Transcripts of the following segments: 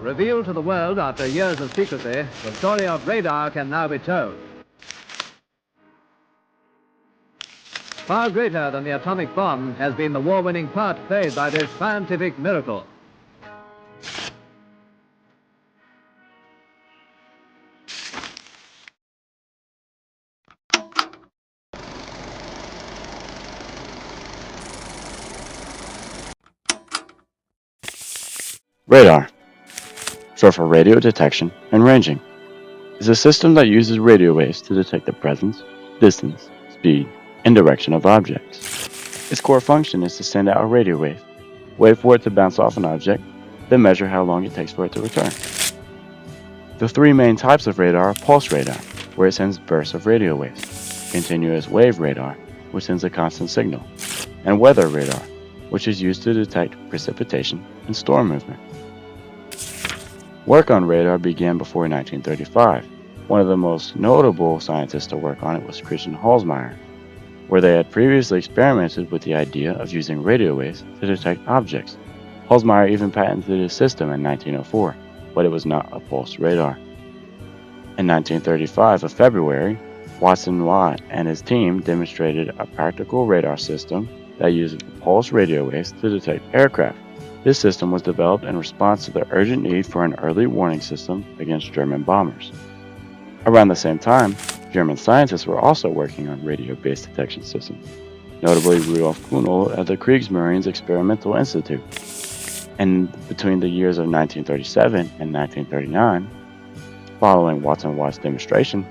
Revealed to the world after years of secrecy, the story of radar can now be told. Far greater than the atomic bomb has been the war-winning part played by this scientific miracle. Radar, short for radio detection and ranging, is a system that uses radio waves to detect the presence, distance, speed, and direction of objects. Its core function is to send out a radio wave, wait for it to bounce off an object, then measure how long it takes for it to return. The three main types of radar are pulse radar, where it sends bursts of radio waves, continuous wave radar, which sends a constant signal, and weather radar, which is used to detect precipitation and storm movement. Work on radar began before 1935. One of the most notable scientists to work on it was Christian Hallsmeyer, where they had previously experimented with the idea of using radio waves to detect objects. Hallsmeyer even patented his system in 1904, but it was not a pulse radar. In 1935 of February, Watson Watt and his team demonstrated a practical radar system that used pulse radio waves to detect aircraft. This system was developed in response to the urgent need for an early warning system against German bombers. Around the same time, German scientists were also working on radio-based detection systems, notably Rudolf Kuhnel at the Kriegsmarine's Experimental Institute. And between the years of 1937 and 1939, following Watson Watt's demonstration,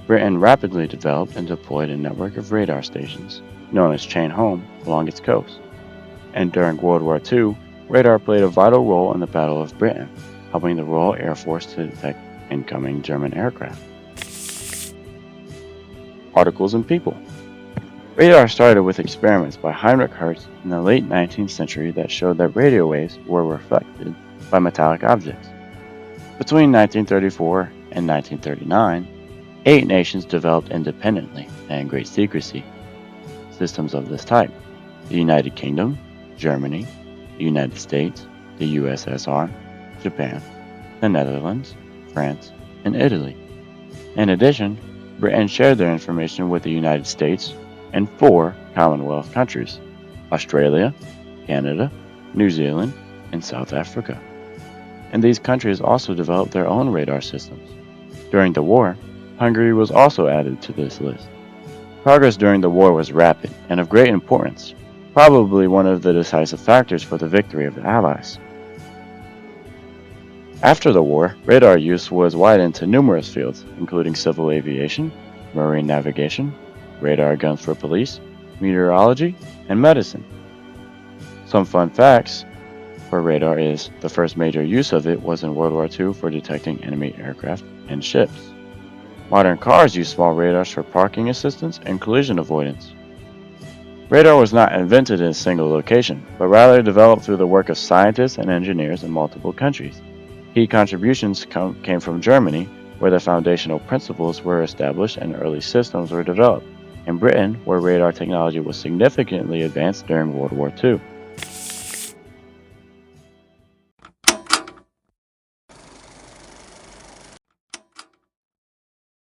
Britain rapidly developed and deployed a network of radar stations, known as Chain Home, along its coast. And during World War II, radar played a vital role in the Battle of Britain, helping the Royal Air Force to detect incoming German aircraft. Articles and people. Radar started with experiments by Heinrich Hertz in the late 19th century that showed that radio waves were reflected by metallic objects. Between 1934 and 1939, 8 nations developed independently and in great secrecy systems of this type: the United Kingdom, Germany, the United States, the USSR, Japan, the Netherlands, France, and Italy. In addition, Britain shared their information with the United States and 4 Commonwealth countries: Australia, Canada, New Zealand, and South Africa. And these countries also developed their own radar systems. During the war, Hungary was also added to this list. Progress during the war was rapid and of great importance, probably one of the decisive factors for the victory of the Allies. After the war, radar use was widened to numerous fields, including civil aviation, marine navigation, radar guns for police, meteorology, and medicine. Some fun facts for radar is the first major use of it was in World War II for detecting enemy aircraft and ships. Modern cars use small radars for parking assistance and collision avoidance. Radar was not invented in a single location, but rather developed through the work of scientists and engineers in multiple countries. Key contributions came from Germany, where the foundational principles were established and early systems were developed, and Britain, where radar technology was significantly advanced during World War II.